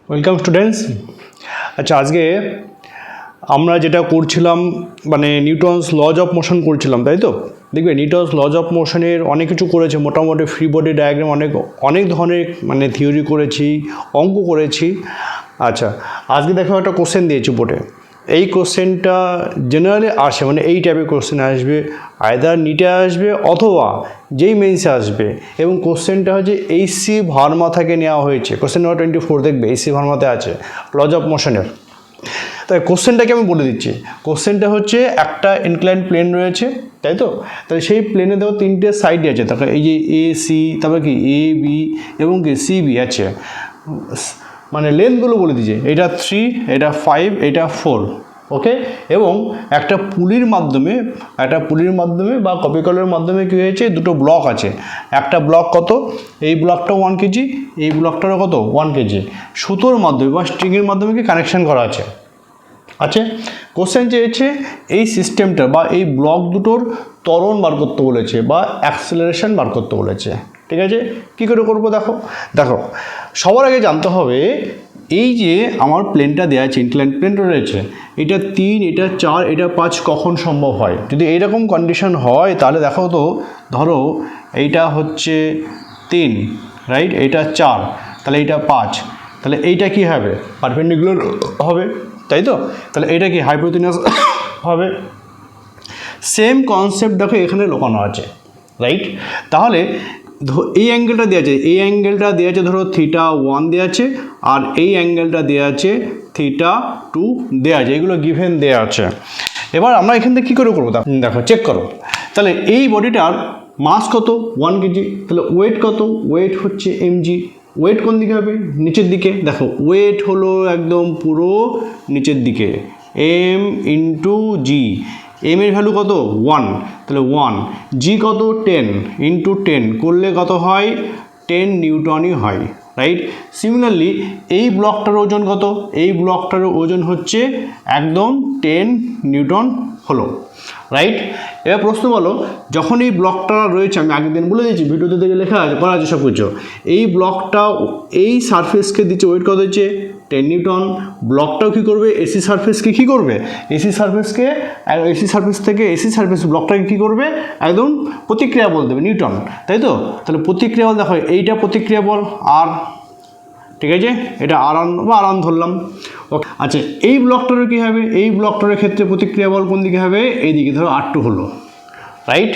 Welcome students. আচ্ছা, আজকে আমরা যেটা করছিলাম মানে নিউটনস লজ অফ মোশন করছিলাম, তাই তো? দেখবে নিউটনস লজ অফ মোশনের অনেক কিছু করেছে, মোটামুটি ফ্রি বডি ডায়াগ্রাম অনেক ধরনের মানে থিওরি করেছি, অঙ্ক করেছি। আচ্ছা, আজকে দেখো একটা কোশ্চেন দিয়েছি বোর্ডে। এই কোশ্চেনটা জেনারেলি আসে, মানে এই টাইপের কোশ্চেন আসবে, আইদার নিটে আসবে অথবা যেই মেন্সে আসবে। এবং কোশ্চেনটা হচ্ছে এইচসি ভার্মা থেকে নেওয়া হয়েছে। কোশ্চেন নাম্বার 24 দেখবে এইচসি ভার্মাতে আছে লজ অফ মোশনের। তাই কোশ্চেনটাকে আমি বলে দিচ্ছি। কোশ্চেনটা হচ্ছে একটা ইনক্লাইন প্লেন রয়েছে, তাই তো? তাহলে সেই প্লেনে দেখো তিনটে সাইড আছে, তারপরে এই যে এ সি, তারপরে কি এ বি এবং কি সি বি আছে। মানে লেন্থগুলো বলে দিচ্ছে, এটা 3, এটা 5, এটা 4, ওকে। এবং একটা পুলির মাধ্যমে বা কপিকলের মাধ্যমে কী হয়েছে, দুটো ব্লক আছে। একটা ব্লক কত, এই ব্লকটা 1 কেজি, এই ব্লকটারও কত 1 কেজি, সুতোর মাধ্যমে বা স্ট্রিংয়ের মাধ্যমে কি কানেকশান করা আছে। আচ্ছা, কোশ্চেন চেয়েছে এই সিস্টেমটা বা এই ব্লক দুটোর ত্বরণ বার করতে বলেছে বা অ্যাক্সেলারেশন বার করতে বলেছে। ঠিক আছে, কী করে করবো দেখো সবার আগে জানতে হবে এই যে আমার প্লেনটা দেওয়া আছে, ইনক্লাইন প্লেনটা রয়েছে, এটা 3, এটা 4, এটা 5 কখন সম্ভব হয়। যদি এইরকম কন্ডিশন হয় তাহলে দেখো তো, ধরো এইটা হচ্ছে 3, রাইট, এইটা 4, তাহলে এইটা 5, তাহলে এইটা কি হবে, পারপেন্ডিকুলার হবে, তাই তো? তাহলে এটা কি হাইপোটেনাস হবে। সেম কনসেপ্ট দেখো এখানে লোকানো আছে, রাইট। তাহলে এই অ্যাঙ্গেলটা দেওয়া আছে, ধরো θ1 দেওয়া আছে, আর এই অ্যাঙ্গেলটা দেওয়া আছে θ2 দেওয়া আছে, এগুলো গিভেন দেওয়া আছে। এবার আমরা এখান থেকে কী করে করবো দেখো, চেক করো। তাহলে এই বডিটার মাস কত, 1 কেজি, তাহলে ওয়েট কত, ওয়েট হচ্ছে mg। ওয়েট কোন দিকে হবে, নিচের দিকে। দেখো ওয়েট হলো একদম পুরো নিচের দিকে, m ইন্টু জি। এম এর ভ্যালু কত 1, তাহলে 1, জি কত 10 ইন্টু 10 করলে কত হয়, 10 নিউটনই হয়, রাইট। সিমিলারলি এই ব্লকটার ওজন কত, এই ব্লকটার ওজন হচ্ছে একদম 10 নিউটন হলো, রাইট। এবার প্রশ্ন বলো, যখন এই ব্লকটা রয়েছে, আমি আগের দিন বলে দিয়েছি, ভিডিওতে দেখে লেখা আছে, করা আছে সব কিছু, এই ব্লকটা এই সারফেসকে দিচ্ছে ওয়েট কত হচ্ছে 10 নিউটন। ব্লকটাও কী করবে, এসি সারফেসকে কী করবে, এসি সারফেস থেকে এসি সারফেস ব্লকটাকে কী করবে, একদম প্রতিক্রিয়া বল দেবে নিউটন, তাই তো? তাহলে প্রতিক্রিয়া বল দেখো, এইটা প্রতিক্রিয়া বল আর, ঠিক আছে, এটা আর1 ধরলাম, ওকে। আচ্ছা, এই ব্লকটারও কী হবে, এই ব্লকটারের ক্ষেত্রে প্রতিক্রিয়া বল কোন দিকে হবে, এইদিকে, ধরো R2 হলো, রাইট।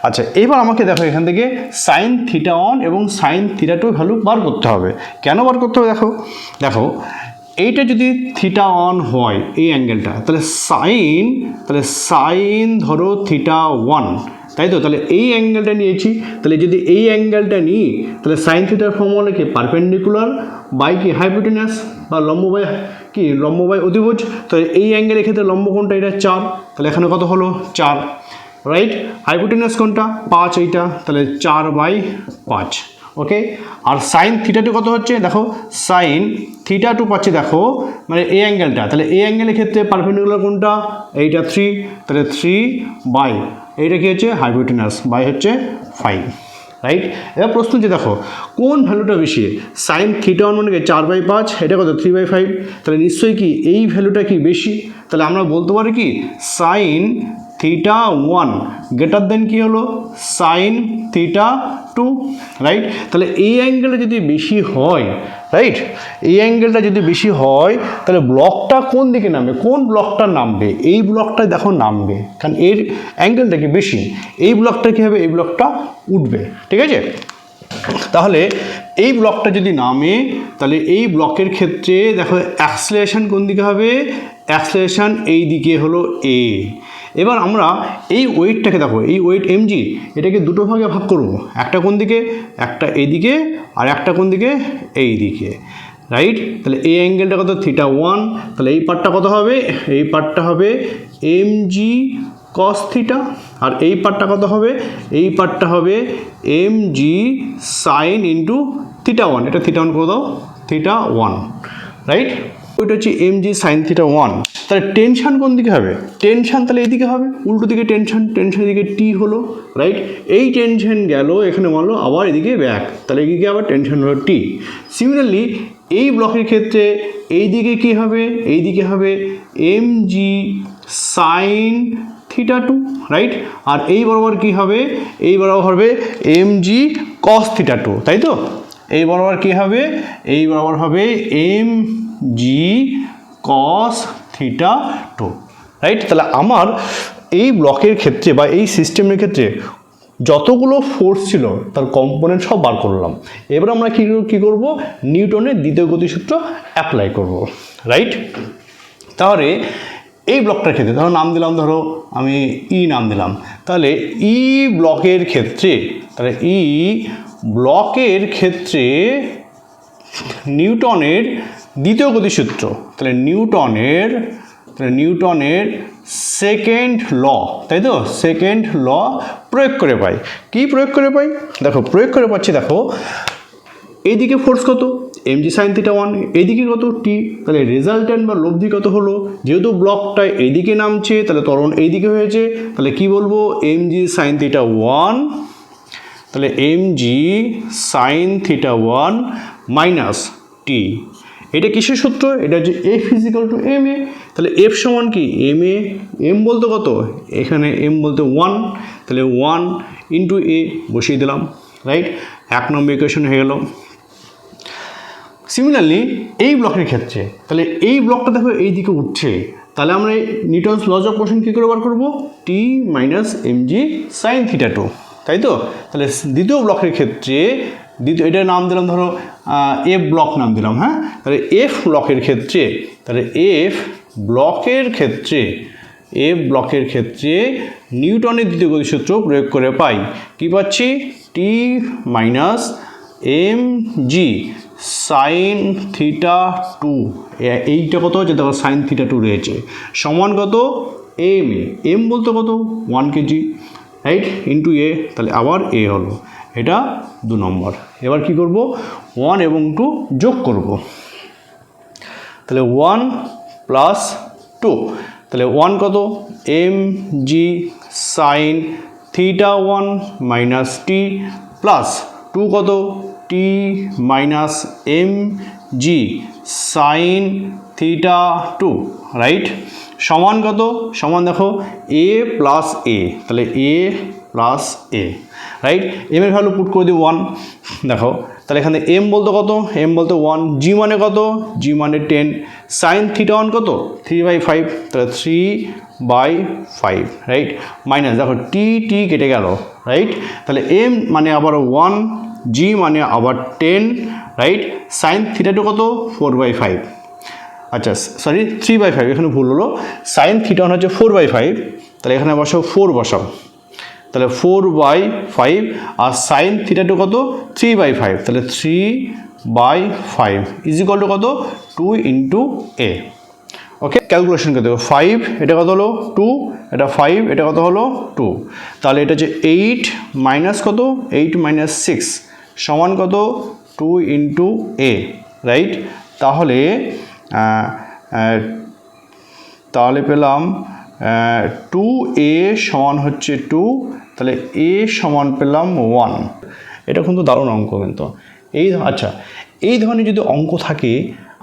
আচ্ছা, এবার আমাকে দেখো এখান থেকে সাইন θ1 এবং সাইন θ2 ভ্যালু বার করতে হবে। কেন বার করতে হবে দেখো এইটা যদি θ1 হয় এই অ্যাঙ্গেলটা, তাহলে সাইন ধরো θ1, তাই তো? তাহলে এই অ্যাঙ্গেলটা নিয়েছি, তাহলে যদি এই অ্যাঙ্গেলটা নিই, তাহলে সাইন থিটার ফর্মুলা কি, পারপেন্ডিকুলার বাই কি হাইপোটেনাস, বা লম্ব বাই অতিভুজ। তাহলে এই অ্যাঙ্গেলের ক্ষেত্রে লম্ব কোনটা, এটা 4, তাহলে এখানে কত হলো 4, রাইট। হাইপোটেনাস কোনটা 5, এইটা, তাহলে 4/5, ওকে। আর সাইন θ2 কত হচ্ছে দেখো, সাইন θ2 পাচ্ছে দেখো, মানে এই অ্যাঙ্গেলটা, তাহলে এই অ্যাঙ্গেলের ক্ষেত্রে পারপেন্ডিকুলার কোনটা, এইটা 3, তাহলে 3 এইটা কি হচ্ছে হাইপোটেনাস, বাই হচ্ছে 5, রাইট। এবার প্রশ্ন যে দেখো কোন ভ্যালুটা বেশি, সাইন θ1 মানে কি 4/5, এটা কত 3/5, তাহলে নিশ্চয়ই কি এই ভ্যালুটা কি বেশি। তাহলে আমরা বলতে পারি কি সাইন θ1 গ্রেটার দেন কি হলো সাইন θ2, রাইট। তাহলে এই অ্যাঙ্গেলটা যদি বেশি হয়, রাইট, এই অ্যাঙ্গেলটা যদি বেশি হয়, তাহলে ব্লকটা কোন দিকে নামবে, কোন ব্লকটা নামবে, এই ব্লকটা দেখো নামবে, কারণ এর অ্যাঙ্গেলটা কি বেশি। এই ব্লকটা কী হবে, এই ব্লকটা উঠবে, ঠিক আছে। তাহলে এই ব্লকটা যদি নামে, তাহলে এই ব্লকের ক্ষেত্রে দেখো অ্যাক্সেলারেশন কোন দিকে হবে, অ্যাক্সেলারেশন এই দিকে হলো এ। এবার আমরা এই ওয়েটটাকে দেখো, এই ওয়েট mg, এটাকে দুটো ভাগে ভাগ করব, একটা কোন দিকে, একটা এইদিকে, আর একটা কোন দিকে, এই দিকে, রাইট। তাহলে এই অ্যাঙ্গেলটা কত θ1, তাহলে এই পার্টটা কত হবে, এই পার্টটা হবে mg cos θ, আর এই পার্টটা কত হবে, এই পার্টটা হবে mg sin ইন্টু θ1, এটা θ1 করে দাও, θ1, রাইট। ওইটা হচ্ছে mg sin theta 1। তাহলে টেনশন কোন দিকে হবে? টেনশন তাহলে এইদিকে হবে, উল্টো দিকে টেনশন, টেনশনের দিকে টি হলো, রাইট? এই টেনশন গেল এখানে মানলো, আবার এদিকে ব্যাক, তাহলে এদিকে আবার টেনশন হলো টি। সিমিলারলি এই ব্লকের ক্ষেত্রে এইদিকে কি হবে? এইদিকে হবে mg sin থিটা 2, রাইট? আর এই বরাবর কি হবে? এই বরাবর হবে mg cos থিটা 2, তাই তো? এই বরাবর কি হবে? এই বরাবর হবে mg cos থিটা 2, রাইট? তাহলে আমার এই ব্লকের ক্ষেত্রে বা এই সিস্টেমের ক্ষেত্রে যতগুলো ফোর্স ছিল তার কম্পোনেন্ট সব বার করলাম। এবার আমরা কী করব? নিউটনের দ্বিতীয় গতিসূত্র অ্যাপ্লাই করব, রাইট? তাহলে এই ব্লকটার ক্ষেত্রে ধরো নাম দিলাম, ধরো আমি ই নাম দিলাম, তাহলে ই ব্লকের ক্ষেত্রে, তাহলে ই ব্লকের ক্ষেত্রে নিউটনের দ্বিতীয় গতিসূত্র, তাহলে নিউটনের সেকেন্ড ল, তাই তো? সেকেন্ড ল প্রয়োগ করে পাই। কি প্রয়োগ করে পাই? দেখো প্রয়োগ করে পাচ্ছি, দেখো এইদিকে ফোর্স কত? mg sin থিটা 1, এইদিকে কত? টি। তাহলে রেজাল্টেন্ট বা লব্ধি কত হলো? যেহেতু ব্লকটা এইদিকে নামছে তাহলে ত্বরণ এইদিকে হয়েছে, তাহলে কি বলবো? mg sin থিটা 1, তাহলে mg sin থিটা 1 মাইনাস টি। এটা কিসের সূত্র? এটা হচ্ছে f is equal two M A. তাহলে f সমান কি? এম এ, এম বলতে কত? এখানে এম বলতে 1, তাহলে 1 ইন্টু এ বসিয়ে দিলাম, রাইট? 1 নম্বর ইকুয়েশন হয়ে গেল। সিমিলারলি এই ব্লকের ক্ষেত্রে, তাহলে এই ব্লকটা দেখো এই দিকে উঠছে, তাহলে আমরা নিউটনস লজ অফ মোশন কী করে বার করবো? টি মাইনাস mg sin থিটা 2, তাই তো? তাহলে দ্বিতীয় ব্লকের ক্ষেত্রে এটা নাম দিলাম, ধরো এফ ব্লক নাম দিলাম, হ্যাঁ? তাহলে এফ ব্লকের ক্ষেত্রে, তাহলে এফ ব্লকের ক্ষেত্রে নিউটনের দ্বিতীয় গতিসূত্র প্রয়োগ করে পাই। কি পাচ্ছি? টি মাইনাস mg sin থিটা 2, এইটা কত হচ্ছে? দেখো sin থিটা 2 রয়েছে, সমান কত? এম এ, এম বলতে কত? 1 কেজি, রাইট? ইন্টু এ, তাহলে আবার এ হলো, এটা 2 নম্বর। এবার কি করব? 1 এবং 2 যোগ করব, তাহলে 1 প্লাস 2, তাহলে 1 কত? mg sin theta 1 minus T, plus 2 কত? T minus mg sin theta 2, right? সমান কত? সমান দেখো এ প্লাস এ, তাহলে A plus A, right? M এর ভ্যালু পুট করে দিই 1, দেখো তাহলে এখানে এম বলতে কত? এম বলতে 1, জি মানে কত? জি মানে 10, সাইন থিটা 1 কত? 3/5, তাহলে 3/5, রাইট? মাইনাস দেখো টি টি কেটে গেল, রাইট? তাহলে এম মানে আবার 1, জি মানে আবার 10, রাইট? সাইন থিটা 2 কত? 4/5, আচ্ছা সরি 3/5, এখানে ভুল হলো, সাইন থিটা 1 হচ্ছে 4/5, তাহলে এখানে বসাও 4 বসাও, তাহলে 4/5, আর সাইন থিটা 2 কত? 3/5, তাহলে 3/5 ইজ ইকুয়াল টু কত? 2 ইন্টু এ। ওকে, ক্যালকুলেশন করে দেবো। 5 এটা কত হলো? 2, এটা 5 এটা কত হলো? 2, তাহলে এটা হচ্ছে 8 মাইনাস কত? 8 মাইনাস 6 সমান কত? 2 ইন্টু এ, রাইট? তাহলে পেলাম 2a সমান হচ্ছে 2, তাহলে a সমান পেলাম 1। এটা কিন্তু দারুণ অঙ্ক কিন্তু। আচ্ছা, এই ধরনের যদি অঙ্ক থাকে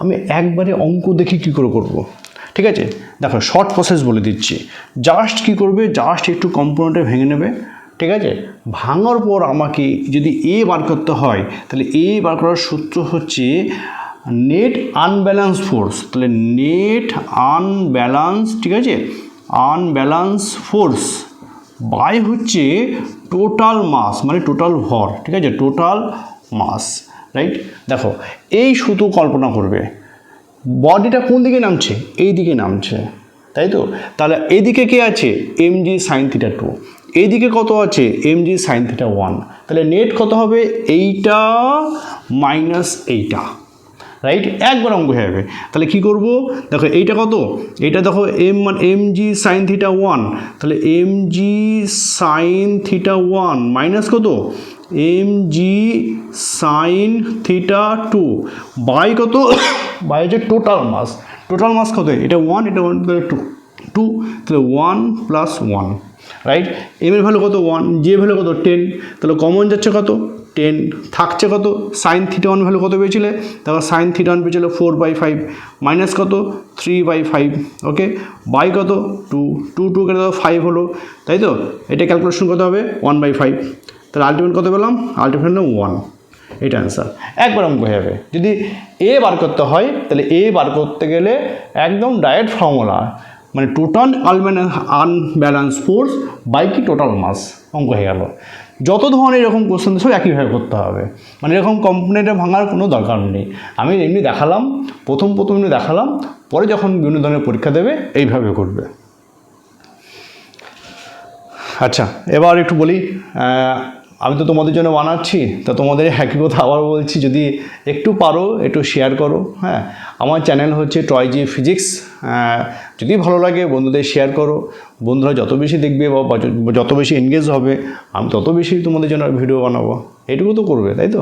আমি একবারে অঙ্ক দেখি কী করে করব, ঠিক আছে? দেখো শর্ট প্রসেস বলে দিচ্ছি, জাস্ট কী করবে? জাস্ট একটু কম্পোনেন্টে ভেঙে নেবে, ঠিক আছে? ভাঙার পর আমাকে যদি এ বার করতে হয়, তাহলে এ বার করার সূত্র হচ্ছে নেট আনব্যালেন্স ফোর্স, তাহলে নেট আনব্যালেন্স, ঠিক আছে? আনব্যালেন্স ফোর্স বাই হচ্ছে টোটাল মাস, মানে টোটাল ভর, ঠিক আছে? Total mass, right? দেখো এই শুধু কল্পনা করবে বডিটা কোন দিকে নামছে? এই দিকে নামছে, তাই তো? তাহলে এইদিকে কে আছে? mg sin থিটা 2, এইদিকে কত আছে? mg sin থিটা 1, তাহলে নেট কত হবে? এইটা মাইনাস এইটা, রাইট? একবার অঙ্ক হয়ে যাবে। তাহলে কি করব? দেখো এইটা কত? এইটা দেখো mg sin থিটা 1, তাহলে mg sin থিটা 1 মাইনাস কত? mg sin থিটা 2 বাই কত? বাই হচ্ছে টোটাল মাস, টোটাল মাস কত, এটা 1 এটা 1 তাহলে 2 2 তাহলে 1 প্লাস 1, রাইট। এম এর ভ্যালু কত 1, জি এর ভ্যালু কত 10, তাহলে কমন যাচ্ছে কত 10, থাকছে কত সাইন থিটা 1 ভ্যালু কত পেয়েছিলে, তারপর সাইন থিটা 1 পেয়েছিল 4/5 মাইনাস কত 3/5, ওকে, বাই কত 2 2 2 কেটে দাও 5 হলো, তাই তো। এটা ক্যালকুলেশন কত হবে 1/5, তাহলে আলটিমেট কত পেলাম, আলটিমেট হলো 1, এটা অ্যান্সার। একবার অঙ্ক হয়ে যাবে। যদি এ বার করতে হয় তাহলে এ বার করতে গেলে একদম ডাইরেক্ট ফর্মুলা, মানে টোটাল আনব্যালেন্স ফোর্স বাই কি টোটাল মাস, অঙ্ক হয়ে গেল। যত ধরনের এরকম কোশ্চেন সব একইভাবে করতে হবে, মানে এরকম কম্পোনেন্টে ভাঙার কোনো দরকার নেই। আমি এমনি দেখালাম, প্রথম এমনি দেখালাম, পরে যখন বিভিন্ন ধরনের পরীক্ষা দেবে এইভাবে করবে। আচ্ছা, এবার একটু বলি, আমি তো তোমাদের জন্য বানাচ্ছি, তা তোমাদের একই কথা আবার বলছি, যদি একটু পারো একটু শেয়ার করো, হ্যাঁ। আমার চ্যানেল হচ্ছে টয়জি ফিজিক্স, যদি ভালো লাগে বন্ধুদের শেয়ার করো। বন্ধুরা যত বেশি দেখবে বা যত বেশি এনগেজ হবে, আমি তত বেশি তোমাদের জন্য ভিডিও বানাবো, এটুকু তো করবে, তাই তো।